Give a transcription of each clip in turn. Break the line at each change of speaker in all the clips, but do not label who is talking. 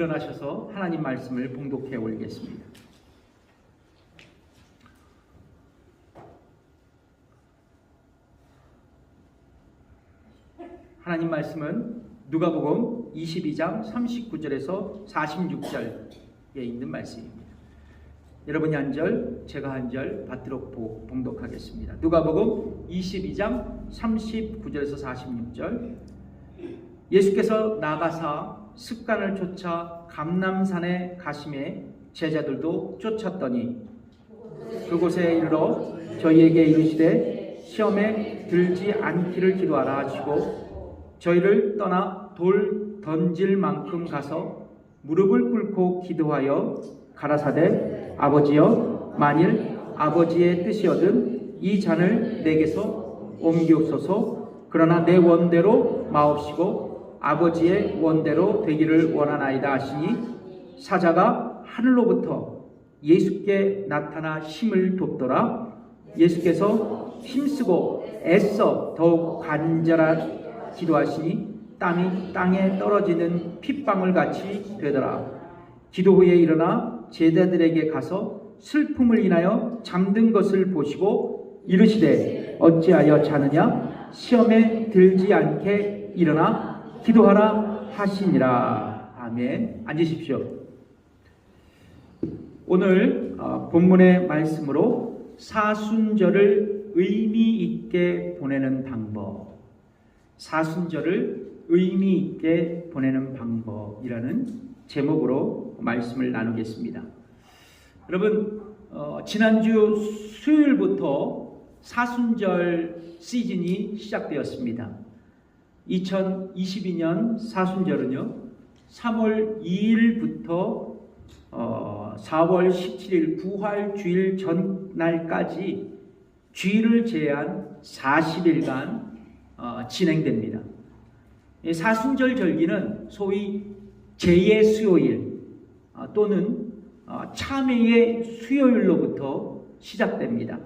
일어나셔서 하나님 말씀을 봉독해 올리겠습니다. 하나님 말씀은 누가복음 22장 39절에서 46절에 있는 말씀입니다. 여러분이 한 절, 제가 한 절 받들어 봉독하겠습니다. 누가복음 22장 39절에서 46절. 예수께서 나가사 습관을 쫓아 감람산에 가심에 제자들도 쫓았더니 그곳에 이르러 저희에게 이르시되 시험에 들지 않기를 기도하라 하시고 저희를 떠나 돌 던질 만큼 가서 무릎을 꿇고 기도하여 가라사대 아버지여 만일 아버지의 뜻이거든 이 잔을 내게서 옮기옵소서. 그러나 내 원대로 마옵시고 아버지의 원대로 되기를 원하나이다 하시니 사자가 하늘로부터 예수께 나타나 힘을 돕더라. 예수께서 힘쓰고 애써 더욱 간절한 기도하시니 땀이 땅에 떨어지는 핏방울 같이 되더라. 기도 후에 일어나 제자들에게 가서 슬픔을 인하여 잠든 것을 보시고 이르시되 어찌하여 자느냐 시험에 들지 않게 일어나 기도하라 하시니라. 아멘. 앉으십시오. 오늘 본문의 말씀으로 사순절을 의미 있게 보내는 방법, 사순절을 의미 있게 보내는 방법이라는 제목으로 말씀을 나누겠습니다. 여러분, 지난주 수요일부터 사순절 시즌이 시작되었습니다. 2022년 사순절은요 3월 2일부터 4월 17일 부활주일 전날까지 주일을 제한 40일간 진행됩니다. 사순절 절기는 소위 제의 수요일 또는 참회의 수요일로부터 시작됩니다.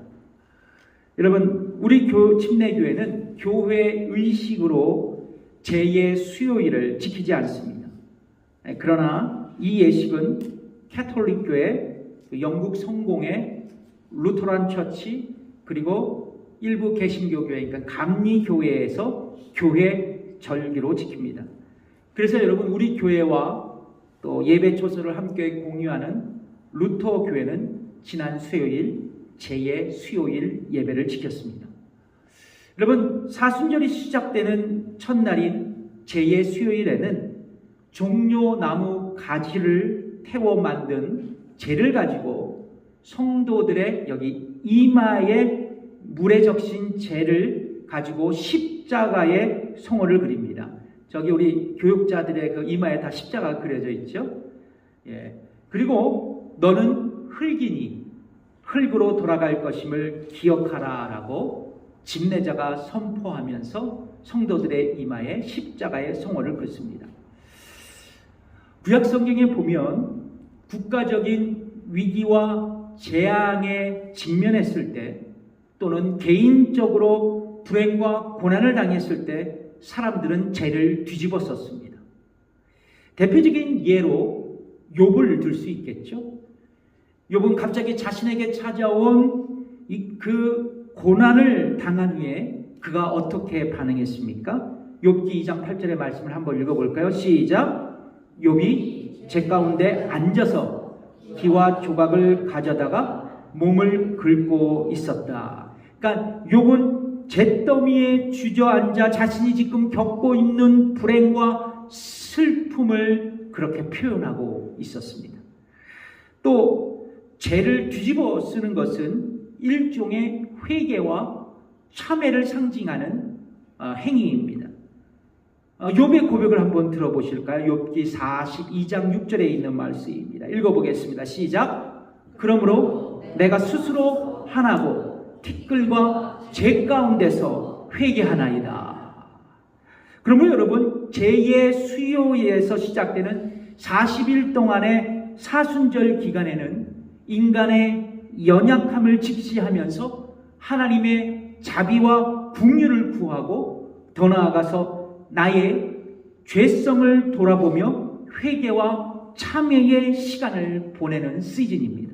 여러분, 우리 침례교회는 교회 의식으로 제의 수요일을 지키지 않습니다. 그러나 이 예식은 캐톨릭 교회, 영국 성공회, 루터란 처치, 그리고 일부 개신교 교회, 그러니까 감리 교회에서 교회 절기로 지킵니다. 그래서 여러분, 우리 교회와 또 예배 초소를 함께 공유하는 루터 교회는 지난 수요일 제의 수요일 예배를 지켰습니다. 여러분, 사순절이 시작되는 첫날인 제의 수요일에는 종려나무 가지를 태워 만든 재를 가지고 성도들의 여기 이마에 물에 적신 재를 가지고 십자가의 성호를 그립니다. 저기 우리 교육자들의 그 이마에 다 십자가가 그려져 있죠. 그리고 너는 흙이니 흙으로 돌아갈 것임을 기억하라 라고 집례자가 선포하면서 성도들의 이마에 십자가의 성호를 긋습니다. 구약성경에 보면 국가적인 위기와 재앙에 직면했을 때 또는 개인적으로 불행과 고난을 당했을 때 사람들은 죄를 뒤집어 썼습니다. 대표적인 예로 욥을 들 수 있겠죠. 욥은 갑자기 자신에게 찾아온 그 고난을 당한 후에 그가 어떻게 반응했습니까? 욥기 2장 8절의 말씀을 한번 읽어볼까요? 시작. 욥이 재 가운데 앉아서 기와 조각을 가져다가 몸을 긁고 있었다. 그러니까 욥은 잿더미에 주저앉아 자신이 지금 겪고 있는 불행과 슬픔을 그렇게 표현하고 있었습니다. 또 죄를 뒤집어 쓰는 것은 일종의 회개와 참회를 상징하는 행위입니다. 욥의 고백을 한번 들어보실까요? 욥기 42장 6절에 있는 말씀입니다. 읽어보겠습니다. 시작. 그러므로 내가 스스로 하나고 티끌과 죄 가운데서 회개하나이다. 그러므로 여러분, 제2의 수요일에서 시작되는 40일 동안의 사순절 기간에는 인간의 연약함을 직시하면서 하나님의 자비와 긍휼을 구하고 더 나아가서 나의 죄성을 돌아보며 회개와 참회의 시간을 보내는 시즌입니다.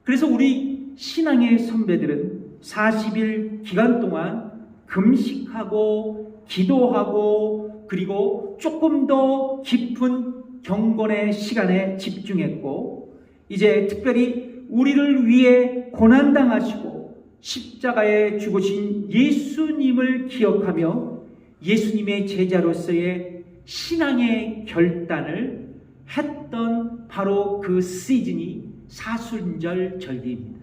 그래서 우리 신앙의 선배들은 40일 기간 동안 금식하고 기도하고 그리고 조금 더 깊은 경건의 시간에 집중했고, 이제 특별히 우리를 위해 고난당하시고 십자가에 죽으신 예수님을 기억하며 예수님의 제자로서의 신앙의 결단을 했던 바로 그 시즌이 사순절 절기입니다.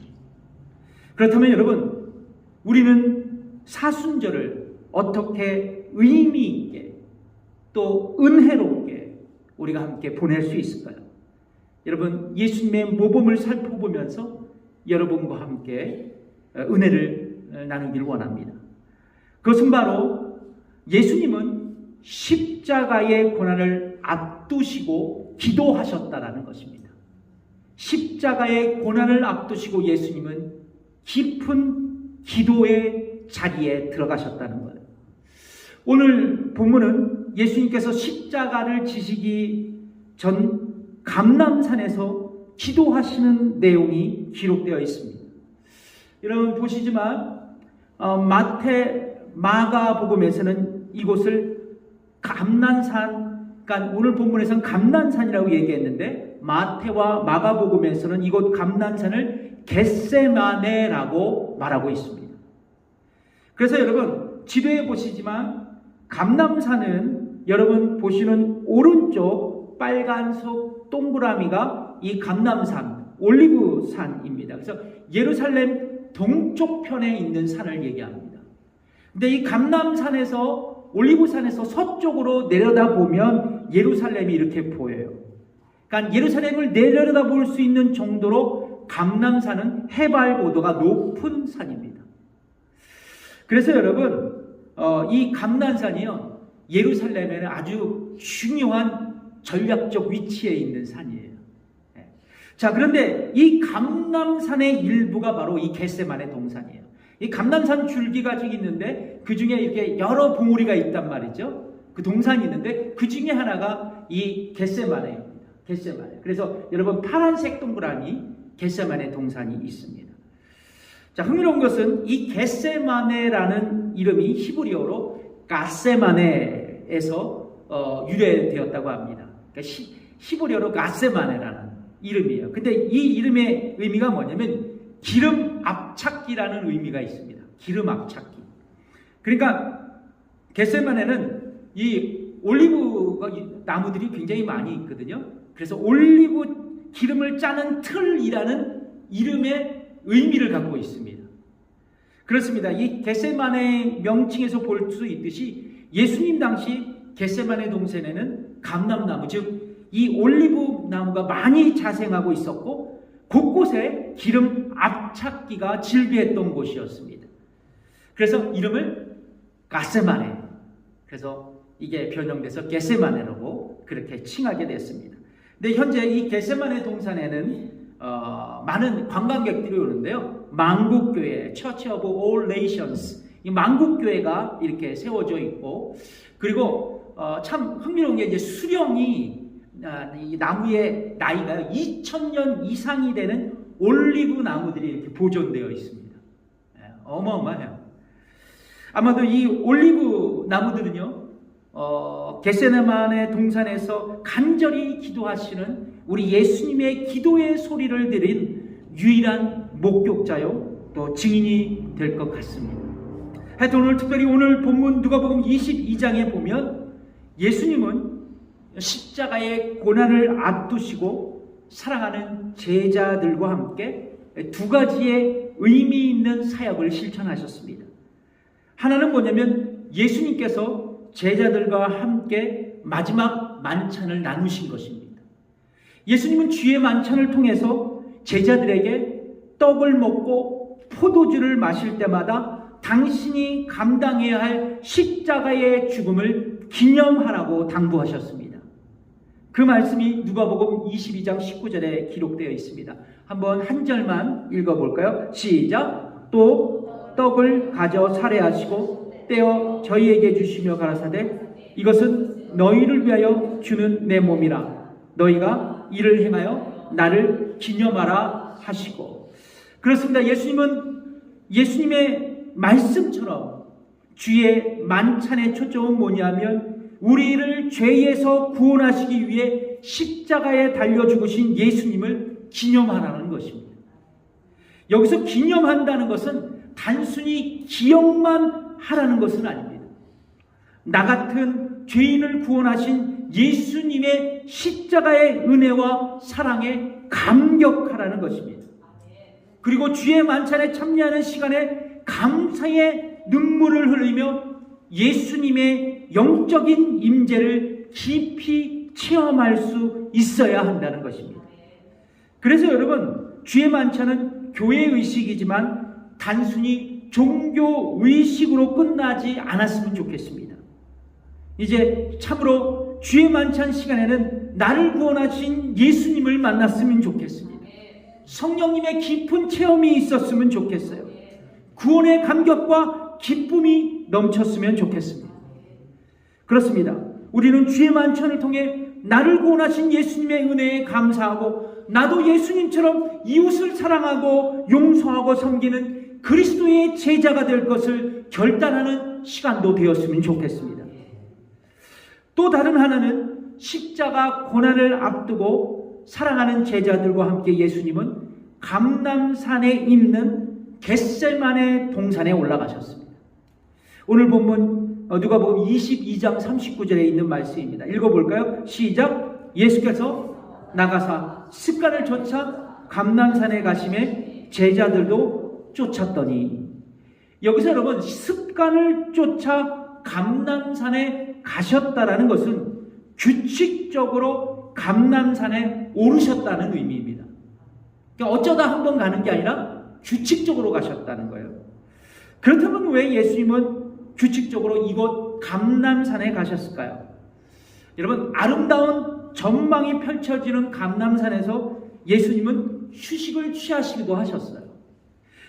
그렇다면 여러분, 우리는 사순절을 어떻게 의미 있게 또 은혜롭게 우리가 함께 보낼 수 있을까요? 여러분, 예수님의 모범을 살펴보면서 여러분과 함께 은혜를 나누기를 원합니다. 그것은 바로 예수님은 십자가의 고난을 앞두시고 기도하셨다라는 것입니다. 십자가의 고난을 앞두시고 예수님은 깊은 기도의 자리에 들어가셨다는 거예요. 오늘 본문은 예수님께서 십자가를 지시기 전 감람산에서 기도하시는 내용이 기록되어 있습니다. 여러분 보시지만 마가복음에서는 이곳을 감난산, 그러니까 오늘 본문에서는 감난산이라고 얘기했는데 마태와 마가복음에서는 이곳 감난산을 겟세마네라고 말하고 있습니다. 그래서 여러분 지도에 보시지만 감람산은 여러분 보시는 오른쪽 빨간색 동그라미가 이 감람산, 올리브산입니다. 그래서 예루살렘 동쪽 편에 있는 산을 얘기합니다. 근데 이 감람산에서 올리브산에서 서쪽으로 내려다보면 예루살렘이 이렇게 보여요. 그러니까 예루살렘을 내려다볼 수 있는 정도로 감람산은 해발 고도가 높은 산입니다. 그래서 여러분 이 감람산이요 예루살렘에는 아주 중요한 전략적 위치에 있는 산이에요. 자, 그런데 이 감람산의 일부가 바로 이 겟세마네 동산이에요. 이 감람산 줄기가 저기 있는데 그 중에 이렇게 여러 봉우리가 있단 말이죠. 그 동산이 있는데 그 중에 하나가 이 겟세마네입니다. 겟세마네. 그래서 여러분 파란색 동그라미 겟세마네 동산이 있습니다. 자, 흥미로운 것은 이 겟세마네라는 이름이 히브리어로 갓세마네에서 유래되었다고 합니다. 그러니까 히브리어로 갓세마네라는 이름이에요. 근데 이 이름의 의미가 뭐냐면 기름 압착기라는 의미가 있습니다. 기름 압착기. 그러니까 겟세마네는 이 올리브 나무들이 굉장히 많이 있거든요. 그래서 올리브 기름을 짜는 틀이라는 이름의 의미를 갖고 있습니다. 그렇습니다. 이 겟세마네 명칭에서 볼 수 있듯이 예수님 당시 겟세마네 동산에는 감람나무, 즉 이 올리브 나무가 많이 자생하고 있었고 곳곳에 기름 압착기가 즐비했던 곳이었습니다. 그래서 이름을 갓세마네, 그래서 이게 변형돼서 겟세마네라고 그렇게 칭하게 됐습니다. 근데 현재 이 겟세마네 동산에는 많은 관광객들이 오는데요. 만국교회, Church of All Nations, 이 만국교회가 이렇게 세워져 있고, 그리고 참 흥미로운 게 이제 수령이 이 나무의 나이가 2000년 이상이 되는 올리브 나무들이 이렇게 보존되어 있습니다. 어마어마해요. 아마도 이 올리브 나무들은요, 겟세마네 동산에서 간절히 기도하시는 우리 예수님의 기도의 소리를 들은 유일한 목격자요, 또 증인이 될 것 같습니다. 하여튼 오늘 특별히 오늘 본문 누가복음 22장에 보면 예수님은 십자가의 고난을 앞두시고 사랑하는 제자들과 함께 두 가지의 의미 있는 사역을 실천하셨습니다. 하나는 뭐냐면 예수님께서 제자들과 함께 마지막 만찬을 나누신 것입니다. 예수님은 주의 만찬을 통해서 제자들에게 떡을 먹고 포도주를 마실 때마다 당신이 감당해야 할 십자가의 죽음을 기념하라고 당부하셨습니다. 그 말씀이 누가복음 22장 19절에 기록되어 있습니다. 한번 한 절만 읽어볼까요? 시작. 또 떡을 가져 살해하시고 떼어 저희에게 주시며 가라사대 이것은 너희를 위하여 주는 내 몸이라. 너희가 이를 행하여 나를 기념하라 하시고. 그렇습니다. 예수님의 말씀처럼 주의 만찬의 초점은 뭐냐면 우리를 죄에서 구원하시기 위해 십자가에 달려 죽으신 예수님을 기념하라는 것입니다. 여기서 기념한다는 것은 단순히 기억만 하라는 것은 아닙니다. 나 같은 죄인을 구원하신 예수님의 십자가의 은혜와 사랑에 감격하라는 것입니다. 그리고 주의 만찬에 참여하는 시간에 감사의 눈물을 흘리며 예수님의 영적인 임재를 깊이 체험할 수 있어야 한다는 것입니다. 그래서 여러분, 주의 만찬은 교회 의식이지만 단순히 종교 의식으로 끝나지 않았으면 좋겠습니다. 이제 참으로 주의 만찬 시간에는 나를 구원하신 예수님을 만났으면 좋겠습니다. 성령님의 깊은 체험이 있었으면 좋겠어요. 구원의 감격과 기쁨이 넘쳤으면 좋겠습니다. 그렇습니다. 우리는 주의 만찬을 통해 나를 구원하신 예수님의 은혜에 감사하고 나도 예수님처럼 이웃을 사랑하고 용서하고 섬기는 그리스도의 제자가 될 것을 결단하는 시간도 되었으면 좋겠습니다. 또 다른 하나는 십자가 고난을 앞두고 사랑하는 제자들과 함께 예수님은 감람산에 있는 겟세마네 동산에 올라가셨습니다. 오늘 본문 누가복음 22장 39절에 있는 말씀입니다. 읽어볼까요? 시작. 예수께서 나가사 습간을 쫓아 감람산에 가심에 제자들도 쫓았더니. 여기서 여러분, 습관을 쫓아 감람산에 가셨다라는 것은 규칙적으로 감람산에 오르셨다는 의미입니다. 그러니까 어쩌다 한번 가는 게 아니라 규칙적으로 가셨다는 거예요. 그렇다면 왜 예수님은 규칙적으로 이곳 감람산에 가셨을까요? 여러분, 아름다운 전망이 펼쳐지는 감람산에서 예수님은 휴식을 취하시기도 하셨어요.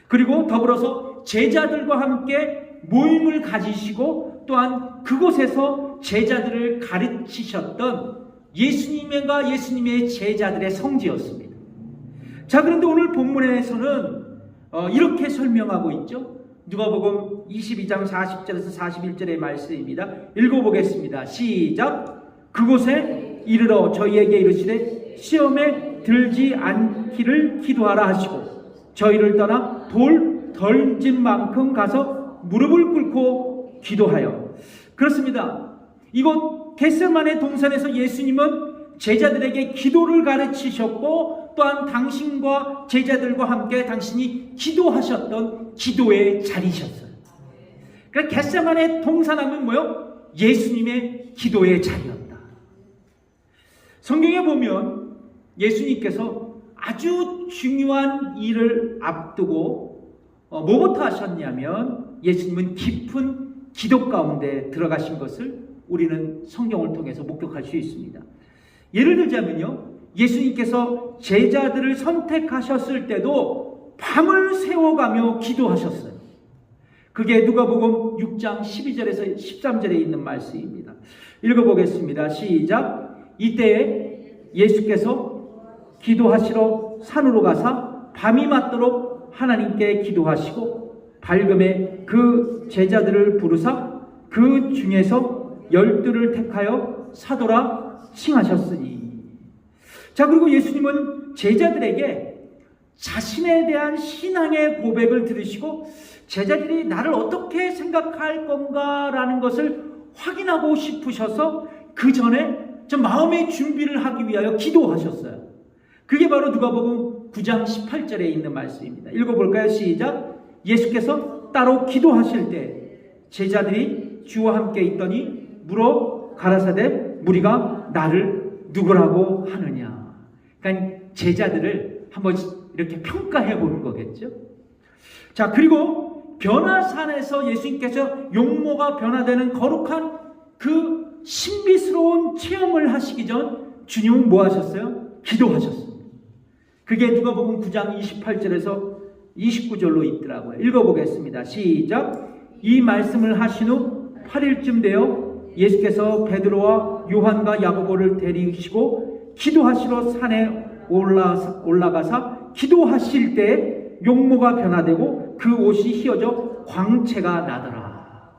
그리고 더불어서 제자들과 함께 모임을 가지시고 또한 그곳에서 제자들을 가르치셨던 예수님과 예수님의 제자들의 성지였습니다. 자, 그런데 오늘 본문에서는 이렇게 설명하고 있죠. 누가복음 22장 40절에서 41절의 말씀입니다. 읽어보겠습니다. 시작. 그곳에 이르러 저희에게 이르시되 시험에 들지 않기를 기도하라 하시고 저희를 떠나 돌 던진 만큼 가서 무릎을 꿇고 기도하여. 그렇습니다. 이곳 겟세마네 동산에서 예수님은 제자들에게 기도를 가르치셨고 또한 당신과 제자들과 함께 당신이 기도하셨던 기도의 자리셨어요. 그러니까 겟세마네 동산하면 뭐요? 예수님의 기도의 자리였다. 성경에 보면 예수님께서 아주 중요한 일을 앞두고 뭐부터 하셨냐면 예수님은 깊은 기도 가운데 들어가신 것을 우리는 성경을 통해서 목격할 수 있습니다. 예를 들자면요, 예수님께서 제자들을 선택하셨을 때도 밤을 새워가며 기도하셨어요. 그게 누가복음 6장 12절에서 13절에 있는 말씀입니다. 읽어보겠습니다. 시작. 이때에 예수께서 기도하시러 산으로 가사 밤이 맞도록 하나님께 기도하시고 밝음에 그 제자들을 부르사 그 중에서 12를 택하여 사도라 칭하셨으니. 자, 그리고 예수님은 제자들에게 자신에 대한 신앙의 고백을 들으시고 제자들이 나를 어떻게 생각할 건가라는 것을 확인하고 싶으셔서 그 전에 저 마음의 준비를 하기 위하여 기도하셨어요. 그게 바로 누가복음 9장 18절에 있는 말씀입니다. 읽어볼까요? 시작. 예수께서 따로 기도하실 때 제자들이 주와 함께 있더니 물어 가라사대 무리가 나를 누구라고 하느냐. 그러니까 제자들을 한번 이렇게 평가해 보는 거겠죠. 자, 그리고 변화산에서 예수님께서 용모가 변화되는 거룩한 그 신비스러운 체험을 하시기 전 주님은 뭐 하셨어요? 기도하셨습니다. 그게 누가복음 9장 28절에서 29절로 있더라고요. 읽어보겠습니다. 시작. 이 말씀을 하신 후 8일쯤 되어 예수께서 베드로와 요한과 야고보를 데리시고 기도하시러 산에 올라가사 기도하실 때 용모가 변화되고 그 옷이 휘어져 광채가 나더라.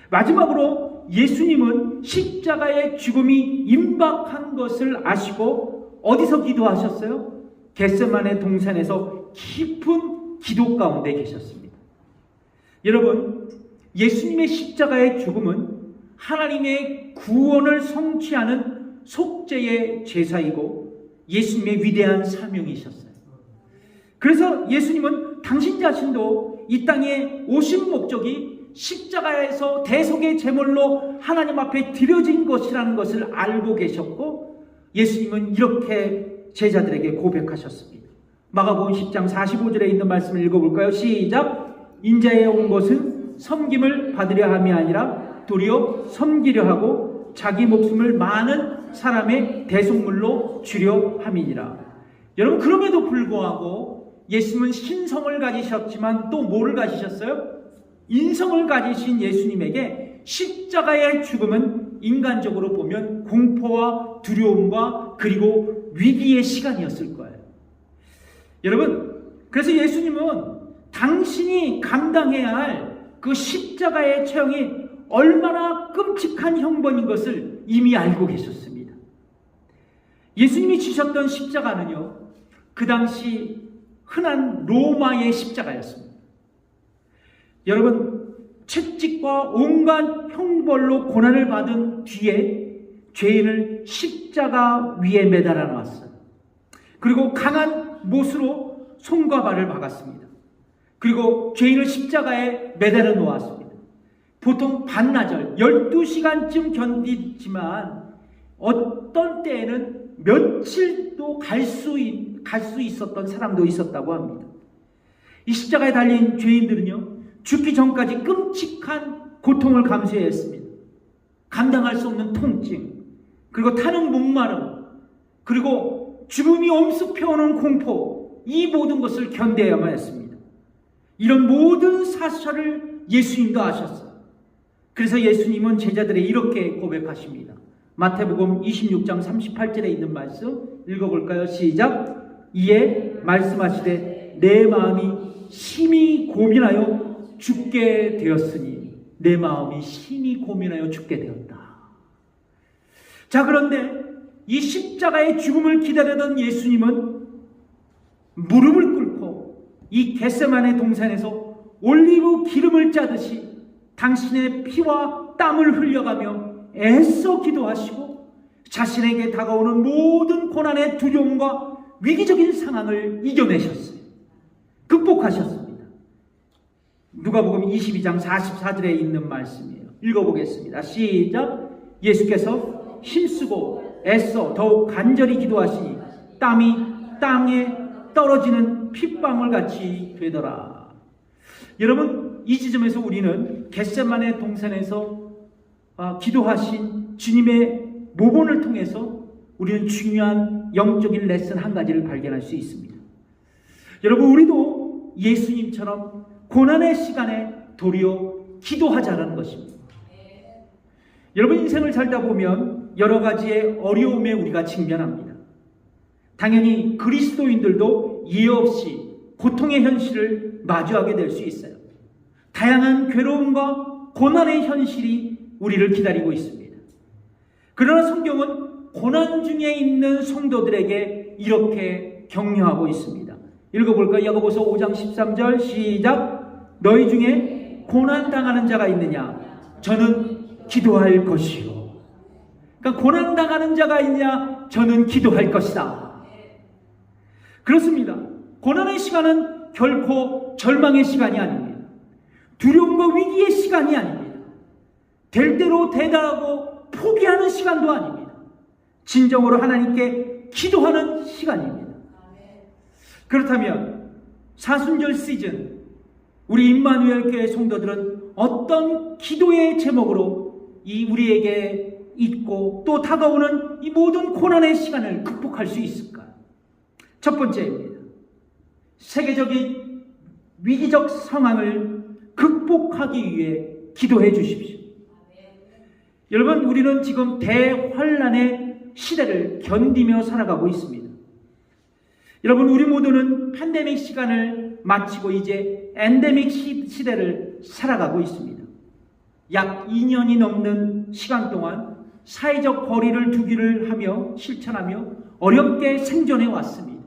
마지막으로 예수님은 십자가의 죽음이 임박한 것을 아시고 어디서 기도하셨어요? 겟세마네 동산에서 깊은 기도 가운데 계셨습니다. 여러분, 예수님의 십자가의 죽음은 하나님의 구원을 성취하는 속죄의 제사이고 예수님의 위대한 사명이셨어요. 그래서 예수님은 당신 자신도 이 땅에 오신 목적이 십자가에서 대속의 제물로 하나님 앞에 드려진 것이라는 것을 알고 계셨고, 예수님은 이렇게 제자들에게 고백하셨습니다. 마가복음 10장 45절에 있는 말씀을 읽어볼까요? 시작. 인자에 온 것은 섬김을 받으려 함이 아니라 도리어 섬기려 하고 자기 목숨을 많은 사람의 대속물로 주려 함이니라. 여러분, 그럼에도 불구하고 예수님은 신성을 가지셨지만 또 뭐를 가지셨어요? 인성을 가지신 예수님에게 십자가의 죽음은 인간적으로 보면 공포와 두려움과 그리고 위기의 시간이었을 거예요. 여러분, 그래서 예수님은 당신이 감당해야 할 그 십자가의 처형이 얼마나 끔찍한 형벌인 것을 이미 알고 계셨습니다. 예수님이 지셨던 십자가는요, 그 당시 흔한 로마의 십자가였습니다. 여러분, 채찍과 온갖 형벌로 고난을 받은 뒤에 죄인을 십자가 위에 매달아 놨어요. 그리고 강한 못으로 손과 발을 박았습니다. 그리고 죄인을 십자가에 매달아 놓았습니다. 보통 반나절 12시간쯤 견디지만 어떤 때에는 며칠도 갈 수 있었던 사람도 있었다고 합니다. 이 십자가에 달린 죄인들은요, 죽기 전까지 끔찍한 고통을 감수해야 했습니다. 감당할 수 없는 통증, 그리고 타는 목마름, 그리고 죽음이 엄습해오는 공포, 이 모든 것을 견뎌야만 했습니다. 이런 모든 사실을 예수님도 아셨어요. 그래서 예수님은 제자들에게 이렇게 고백하십니다. 마태복음 26장 38절에 있는 말씀 읽어볼까요? 시작. 이에 말씀하시되 내 마음이 심히 고민하여 죽게 되었으니, 내 마음이 심히 고민하여 죽게 되었다. 자, 그런데 이 십자가의 죽음을 기다리던 예수님은 무릎을 꿇고 이 겟세마네 동산에서 올리브 기름을 짜듯이 당신의 피와 땀을 흘려가며 애써 기도하시고 자신에게 다가오는 모든 고난의 두려움과 위기적인 상황을 이겨내셨어요. 극복하셨습니다. 누가복음 22장 44절에 있는 말씀이에요. 읽어보겠습니다. 시작. 예수께서 힘쓰고 애써 더욱 간절히 기도하시니 땀이 땅에 떨어지는 핏방울 같이 되더라. 여러분, 이 지점에서 우리는 겟세마네 동산에서 기도하신 주님의 모본을 통해서 우리는 중요한 영적인 레슨 한 가지를 발견할 수 있습니다. 여러분, 우리도 예수님처럼 고난의 시간에 도리어 기도하자는 것입니다. 여러분, 인생을 살다 보면 여러 가지의 어려움에 우리가 직면합니다. 당연히 그리스도인들도 예외 없이 고통의 현실을 마주하게 될 수 있어요. 다양한 괴로움과 고난의 현실이 우리를 기다리고 있습니다. 그러나 성경은 고난 중에 있는 성도들에게 이렇게 격려하고 있습니다. 읽어볼까요? 야고보서 5장 13절 시작. 너희 중에 고난당하는 자가 있느냐? 저는 기도할 것이요. 그러니까 고난당하는 자가 있냐? 저는 기도할 것이다. 그렇습니다. 고난의 시간은 결코 절망의 시간이 아닙니다. 두려움과 위기의 시간이 아닙니다. 될 대로 대답하고 포기하는 시간도 아닙니다. 진정으로 하나님께 기도하는 시간입니다. 그렇다면 사순절 시즌 우리 임마누엘 교회 성도들은 어떤 기도의 제목으로 이 우리에게 있고 또 다가오는 이 모든 고난의 시간을 극복할 수 있을까? 첫 번째입니다. 세계적인 위기적 상황을 극복하기 위해 기도해 주십시오. 여러분, 우리는 지금 대환란의 시대를 견디며 살아가고 있습니다. 여러분, 우리 모두는 팬데믹 시간을 마치고 이제 엔데믹 시대를 살아가고 있습니다. 약 2년이 넘는 시간 동안 사회적 거리를 두기를 하며 실천하며 어렵게 생존해 왔습니다.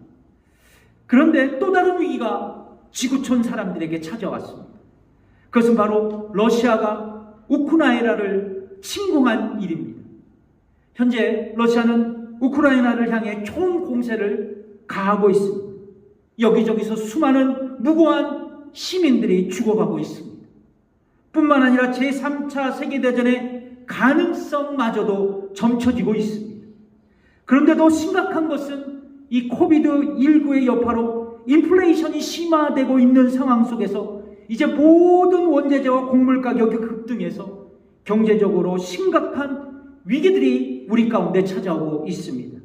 그런데 또 다른 위기가 지구촌 사람들에게 찾아왔습니다. 그것은 바로 러시아가 우크라이나를 침공한 일입니다. 현재 러시아는 우크라이나를 향해 총 공세를 가하고 있습니다. 여기저기서 수많은 무고한 시민들이 죽어가고 있습니다. 뿐만 아니라 제3차 세계대전의 가능성마저도 점쳐지고 있습니다. 그런데 더 심각한 것은 이 코비드19의 여파로 인플레이션이 심화되고 있는 상황 속에서 이제 모든 원재재와 곡물 가격이 급등해서 경제적으로 심각한 위기들이 우리 가운데 찾아오고 있습니다.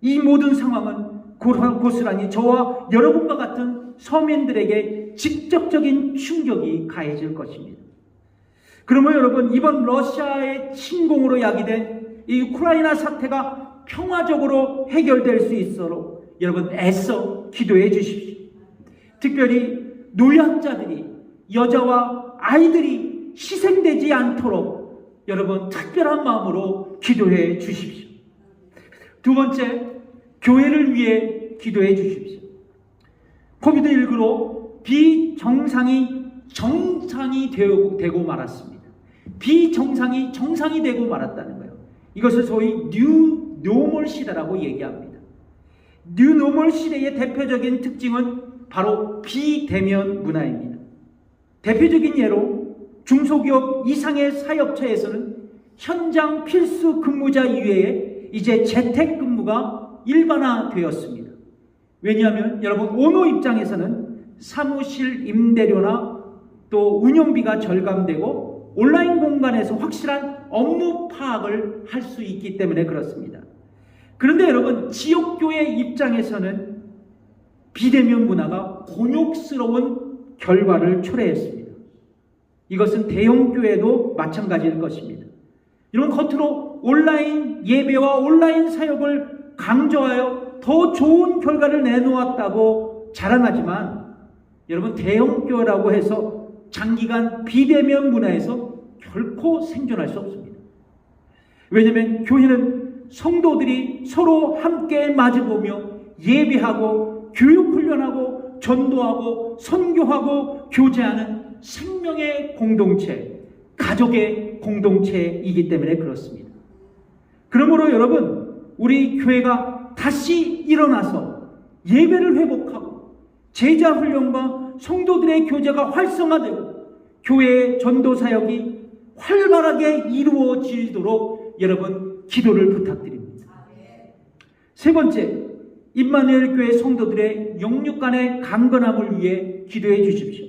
이 모든 상황은 고스란히 저와 여러분과 같은 서민들에게 직접적인 충격이 가해질 것입니다. 그러면 여러분, 이번 러시아의 침공으로 야기된 이 우크라이나 사태가 평화적으로 해결될 수 있도록 여러분 애써 기도해 주십시오. 특별히 노약자들이, 여자와 아이들이 희생되지 않도록 여러분 특별한 마음으로 기도해 주십시오. 두 번째, 교회를 위해 기도해 주십시오. 코비드19로 비정상이 정상이 되고 말았습니다. 비정상이 정상이 되고 말았다는 거예요. 이것을 소위 뉴 노멀 시대라고 얘기합니다. 뉴 노멀 시대의 대표적인 특징은 바로 비대면 문화입니다. 대표적인 예로 중소기업 이상의 사업체에서는 현장 필수 근무자 이외에 이제 재택근무가 일반화되었습니다. 왜냐하면 여러분, 오너 입장에서는 사무실 임대료나 또 운영비가 절감되고 온라인 공간에서 확실한 업무 파악을 할 수 있기 때문에 그렇습니다. 그런데 여러분, 지역교회 입장에서는 비대면 문화가 곤욕스러운 결과를 초래했습니다. 이것은 대형교회도 마찬가지일 것입니다. 이런 겉으로 온라인 예배와 온라인 사역을 강조하여 더 좋은 결과를 내놓았다고 자랑하지만 여러분, 대형교회라고 해서 장기간 비대면 문화에서 결코 생존할 수 없습니다. 왜냐하면 교회는 성도들이 서로 함께 마주보며 예배하고 교육훈련하고 전도하고 선교하고 교제하는 생명의 공동체, 가족의 공동체이기 때문에 그렇습니다. 그러므로 여러분, 우리 교회가 다시 일어나서 예배를 회복하고 제자훈련과 성도들의 교제가 활성화되고 교회의 전도사역이 활발하게 이루어지도록 여러분 기도를 부탁드립니다. 세 번째, 임마누엘 교회 성도들의 영육간의 강건함을 위해 기도해 주십시오.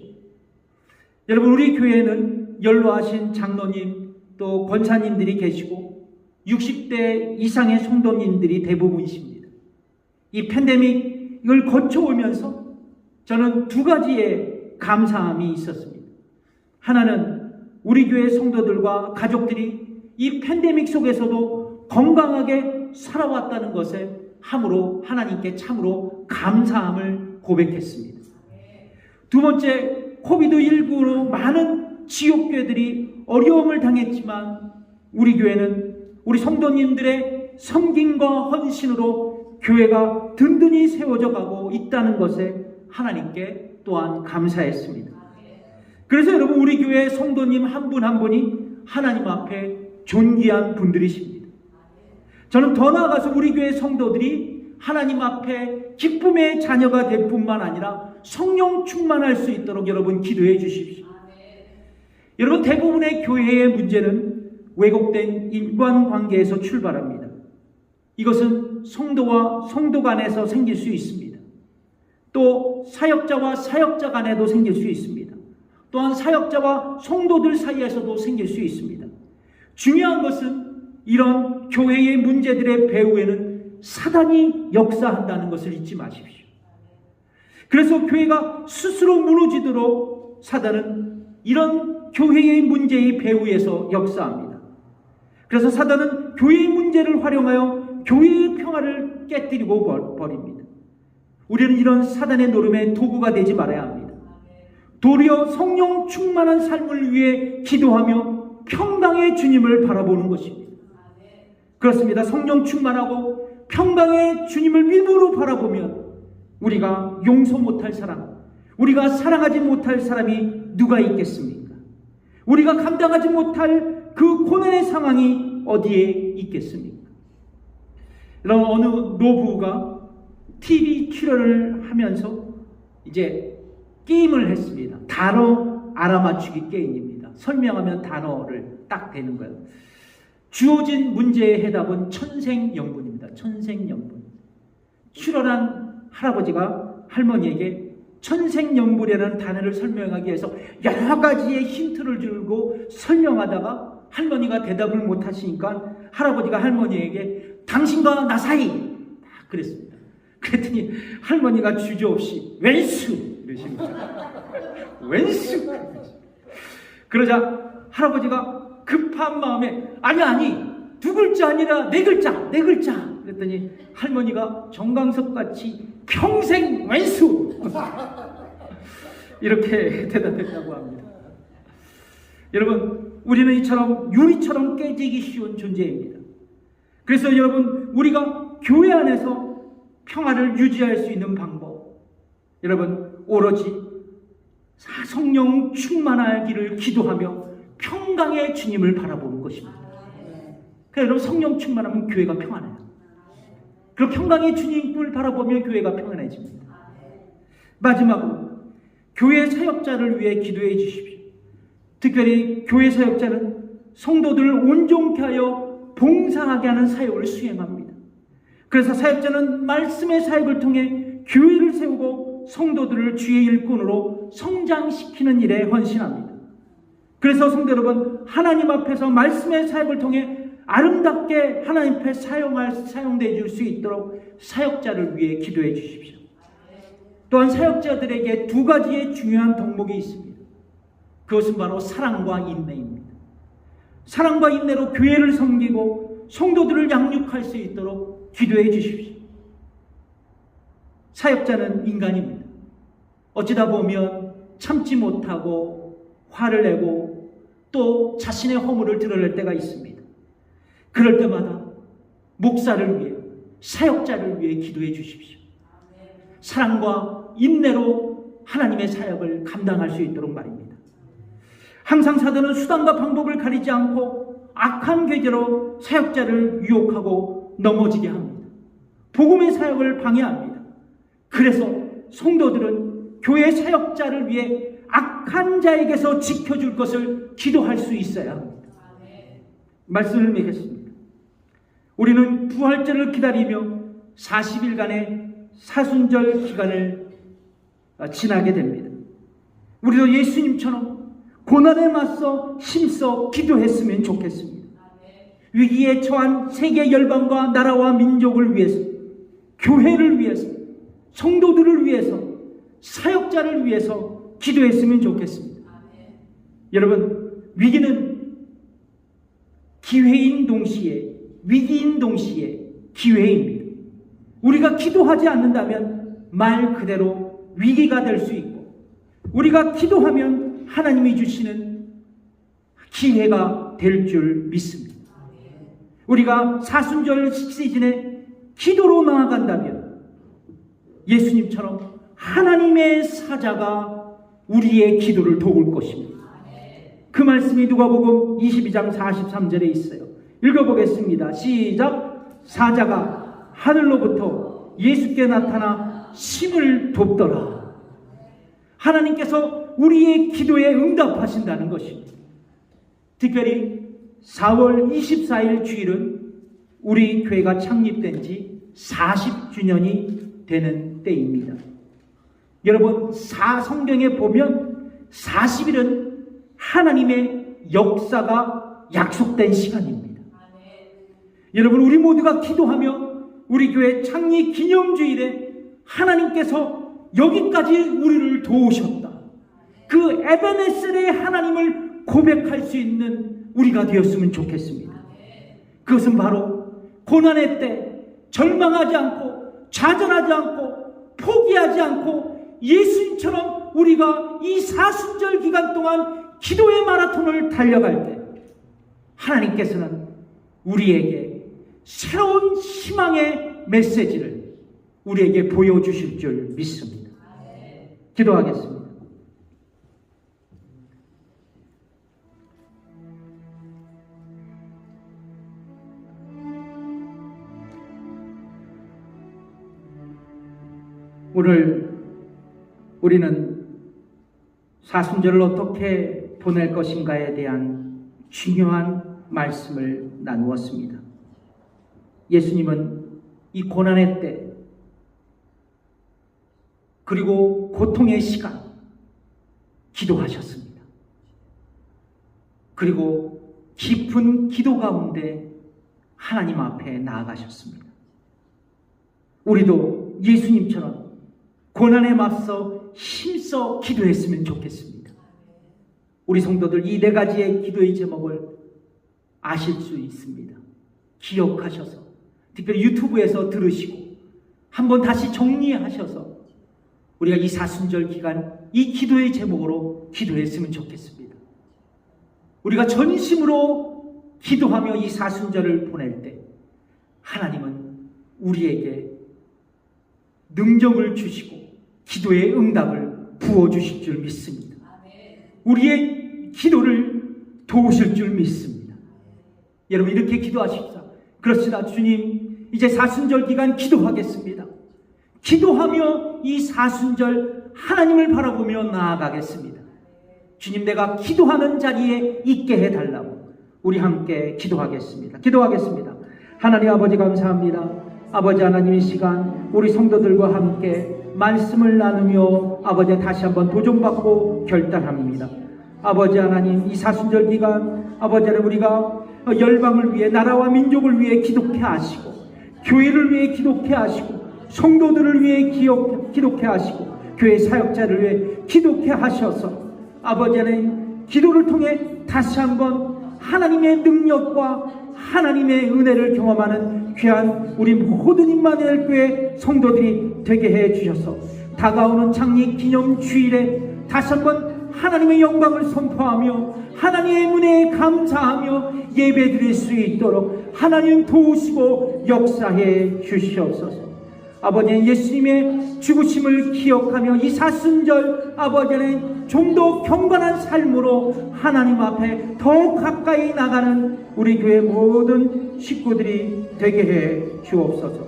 여러분, 우리 교회에는 연로하신 장로님 또 권사님들이 계시고 60대 이상의 성도님들이 대부분이십니다. 이 팬데믹을 거쳐오면서 저는 두 가지의 감사함이 있었습니다. 하나는 우리 교회 성도들과 가족들이 이 팬데믹 속에서도 건강하게 살아왔다는 것에 함으로 하나님께 참으로 감사함을 고백했습니다. 두 번째, 코비드19로 많은 지역교회들이 어려움을 당했지만 우리 교회는 우리 성도님들의 섬김과 헌신으로 교회가 든든히 세워져 가고 있다는 것에 하나님께 또한 감사했습니다. 그래서 여러분, 우리 교회 성도님 한 분 한 분이 하나님 앞에 존귀한 분들이십니다. 저는 더 나아가서 우리 교회 성도들이 하나님 앞에 기쁨의 자녀가 될 뿐만 아니라 성령 충만할 수 있도록 여러분 기도해 주십시오. 여러분, 대부분의 교회의 문제는 왜곡된 인간관계에서 출발합니다. 이것은 성도와 성도 간에서 생길 수 있습니다. 또 사역자와 사역자 간에도 생길 수 있습니다. 또한 사역자와 성도들 사이에서도 생길 수 있습니다. 중요한 것은 이런 교회의 문제들의 배후에는 사단이 역사한다는 것을 잊지 마십시오. 그래서 교회가 스스로 무너지도록 사단은 이런 교회의 문제의 배후에서 역사합니다. 그래서 사단은 사단은 교회의 문제를 활용하여 교회의 평화를 깨뜨리고 버립니다. 우리는 이런 사단의 노름의 도구가 되지 말아야 합니다. 도리어 성령 충만한 삶을 위해 기도하며 평강의 주님을 바라보는 것입니다. 그렇습니다. 성령 충만하고 평강의 주님을 믿음으로 바라보면 우리가 용서 못할 사람, 우리가 사랑하지 못할 사람이 누가 있겠습니까? 우리가 감당하지 못할 그 고난의 상황이 어디에 있겠습니까? 여러분, 어느 노부가 TV 출연을 하면서 이제 게임을 했습니다. 단어 알아맞추기 게임입니다. 설명하면 단어를 딱 되는 거예요. 주어진 문제의 해답은 천생연분입니다. 천생연분. 출연한 할아버지가 할머니에게 천생연분이라는 단어를 설명하기 위해서 여러 가지의 힌트를 주고 설명하다가 할머니가 대답을 못하시니까 할아버지가 할머니에게 당신과 나 사이 딱 그랬습니다. 그랬더니 할머니가 주저없이 웬수 이러시는 거죠. 웬수. 그러자 할아버지가 급한 마음에 아니 두 글자 아니라 네 글자 그랬더니 할머니가 정강석같이 평생 웬수 이렇게 대답했다고 합니다. 여러분, 우리는 이처럼 유리처럼 깨지기 쉬운 존재입니다. 그래서 여러분, 우리가 교회 안에서 평화를 유지할 수 있는 방법, 여러분, 오로지 성령 충만하기를 기도하며 평강의 주님을 바라보는 것입니다. 그래서 여러분, 성령 충만하면 교회가 평안해요. 그리고 평강의 주님을 바라보며 교회가 평안해집니다. 마지막으로 교회 사역자를 위해 기도해 주십시오. 특별히 교회 사역자는 성도들을 온전케 하여 봉사하게 하는 사역을 수행합니다. 그래서 사역자는 말씀의 사역을 통해 교회를 세우고 성도들을 주의 일꾼으로 성장시키는 일에 헌신합니다. 그래서 성도 여러분, 하나님 앞에서 말씀의 사역을 통해 아름답게 하나님 앞에 사용되어 줄 수 있도록 사역자를 위해 기도해 주십시오. 또한 사역자들에게 두 가지의 중요한 덕목이 있습니다. 그것은 바로 사랑과 인내입니다. 사랑과 인내로 교회를 섬기고 성도들을 양육할 수 있도록 기도해 주십시오. 사역자는 인간입니다. 어찌다 보면 참지 못하고 화를 내고 또 자신의 허물을 드러낼 때가 있습니다. 그럴 때마다 목사를 위해, 사역자를 위해 기도해 주십시오. 사랑과 인내로 하나님의 사역을 감당할 수 있도록 말입니다. 항상 사단은 수단과 방법을 가리지 않고 악한 계제로 사역자를 유혹하고 넘어지게 합니다. 복음의 사역을 방해합니다. 그래서 성도들은 교회 사역자를 위해 악한 자에게서 지켜줄 것을 기도할 수 있어야 합니다. 말씀을 맺겠습니다. 우리는 부활절을 기다리며 40일간의 사순절 기간을 지나게 됩니다. 우리도 예수님처럼 고난에 맞서 힘써 기도했으면 좋겠습니다. 위기에 처한 세계 열방과 나라와 민족을 위해서, 교회를 위해서, 성도들을 위해서, 사역자를 위해서 기도했으면 좋겠습니다. 여러분, 위기는 기회인 동시에, 위기인 동시에 기회입니다. 우리가 기도하지 않는다면 말 그대로 위기가 될 수 있고, 우리가 기도하면 하나님이 주시는 기회가 될 줄 믿습니다. 우리가 사순절 시즌에 기도로 나아간다면 예수님처럼 하나님의 사자가 우리의 기도를 도울 것입니다. 그 말씀이 누가복음 22장 43절에 있어요. 읽어보겠습니다. 시작. 사자가 하늘로부터 예수께 나타나 심을 돕더라. 하나님께서 우리의 기도에 응답하신다는 것입니다. 특별히 4월 24일 주일은 우리 교회가 창립된 지 40주년이 되는 때입니다. 여러분, 성경에 보면 40일은 하나님의 역사가 약속된 시간입니다. 여러분, 우리 모두가 기도하며 우리 교회 창립 기념주일에 하나님께서 여기까지 우리를 도우셨다, 그 에베네셀의 하나님을 고백할 수 있는 우리가 되었으면 좋겠습니다. 그것은 바로 고난의 때 절망하지 않고 좌절하지 않고 포기하지 않고 예수님처럼 우리가 이 사순절 기간 동안 기도의 마라톤을 달려갈 때 하나님께서는 우리에게 새로운 희망의 메시지를 우리에게 보여주실 줄 믿습니다. 기도하겠습니다. 오늘 우리는 사순절을 어떻게 보낼 것인가에 대한 중요한 말씀을 나누었습니다. 예수님은 이 고난의 때 그리고 고통의 시간 기도하셨습니다. 그리고 깊은 기도 가운데 하나님 앞에 나아가셨습니다. 우리도 예수님처럼 고난에 맞서 힘써 기도했으면 좋겠습니다. 우리 성도들 이 네 가지의 기도의 제목을 아실 수 있습니다. 기억하셔서 특별히 유튜브에서 들으시고 한번 다시 정리하셔서 우리가 이 사순절 기간 이 기도의 제목으로 기도했으면 좋겠습니다. 우리가 전심으로 기도하며 이 사순절을 보낼 때 하나님은 우리에게 능력을 주시고 기도의 응답을 부어주실 줄 믿습니다. 우리의 기도를 도우실 줄 믿습니다. 여러분 이렇게 기도하십시다. 그렇습니다. 주님 이제 사순절 기간 기도하겠습니다. 기도하며 이 사순절 하나님을 바라보며 나아가겠습니다. 주님 내가 기도하는 자리에 있게 해달라고 우리 함께 기도하겠습니다. 기도하겠습니다. 하나님 아버지 감사합니다. 아버지 하나님 이 시간 우리 성도들과 함께 말씀을 나누며 아버지 다시 한번 도전받고 결단합니다. 아버지 하나님 이 사순절 기간 아버지 하나님 우리가 열방을 위해 나라와 민족을 위해 기독해 하시고 교회를 위해 기독해 하시고 성도들을 위해 기독해 하시고 교회 사역자를 위해 기독해 하셔서 아버지 하나님 기도를 통해 다시 한번 하나님의 능력과 하나님의 은혜를 경험하는 귀한 우리 모든 임마누엘 교회 성도들이 되게 해 주셔서 다가오는 창립 기념 주일에 다시 한번 하나님의 영광을 선포하며 하나님의 은혜에 감사하며 예배드릴 수 있도록 하나님 도우시고 역사해 주시옵소서. 아버지 예수님의 죽으심을 기억하며 이 사순절 아버지는 좀 더 경건한 삶으로 하나님 앞에 더 가까이 나가는 우리 교회 모든 식구들이 되게 해 주옵소서.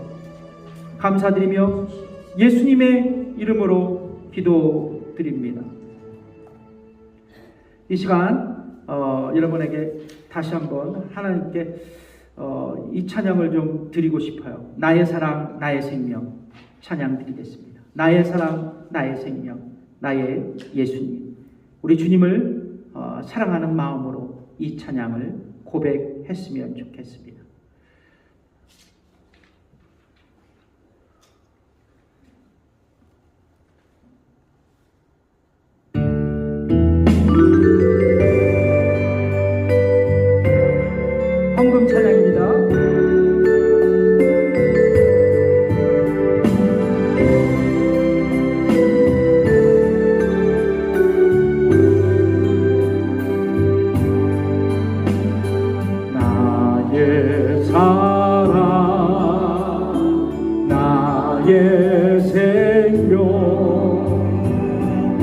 감사드리며 예수님의 이름으로 기도드립니다. 이 시간 여러분에게 다시 한번 하나님께 이 찬양을 좀 드리고 싶어요. 나의 사랑 나의 생명 찬양 드리겠습니다. 나의 사랑 나의 생명 나의 예수님. 우리 주님을 사랑하는 마음으로 이 찬양을 고백했으면 좋겠습니다. 헌금 찬양입니다.
나의 사랑 나의 생명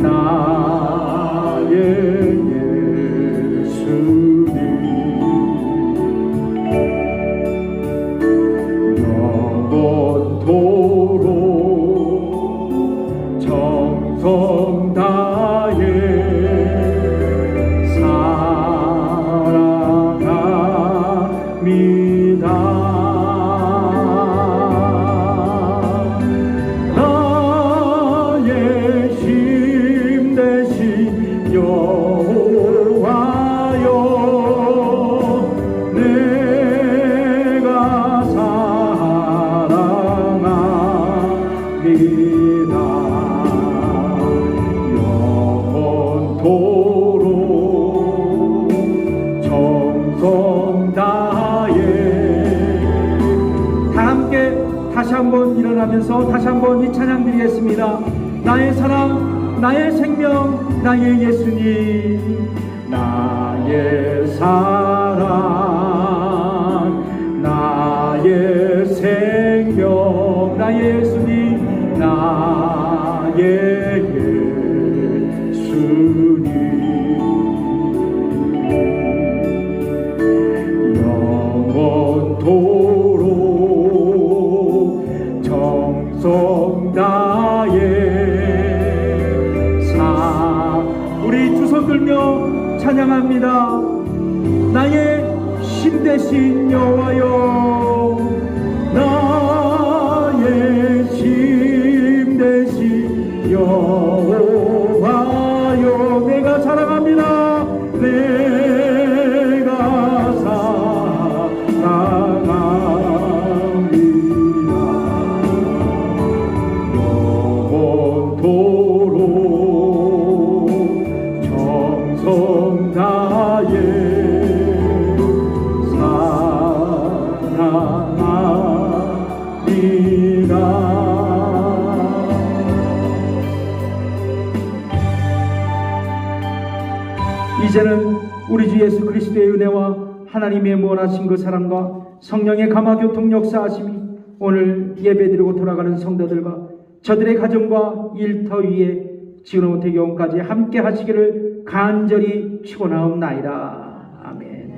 나의 예수님 영원토록 정성 다해 나의 힘 대신 여호와여 내가 사랑합니다. 영원토록 정성 다해
일어나면서 다시 한번 이 찬양 드리겠습니다. 나의 사랑, 나의 생명, 나의 예수님.
나의 사랑 나의 생명
나의 예수님.
나의 예수님 영원토록 정성 다해
우리 두 손 들며 찬양합니다. 나의 힘 대신 여호와여,
나의 힘 대신 여호와여
내가 사랑합니다.
내가 사랑합니다 영원토록 정성 다해
이제는 우리 주 예수 그리스도의 은혜와 하나님의 무한하신 그 사랑과 성령의 감화교통 역사하심이 오늘 예배드리고 돌아가는 성도들과 저들의 가정과 일터 위에 지금부터 영원까지 함께 하시기를 간절히 축원하옵나이다.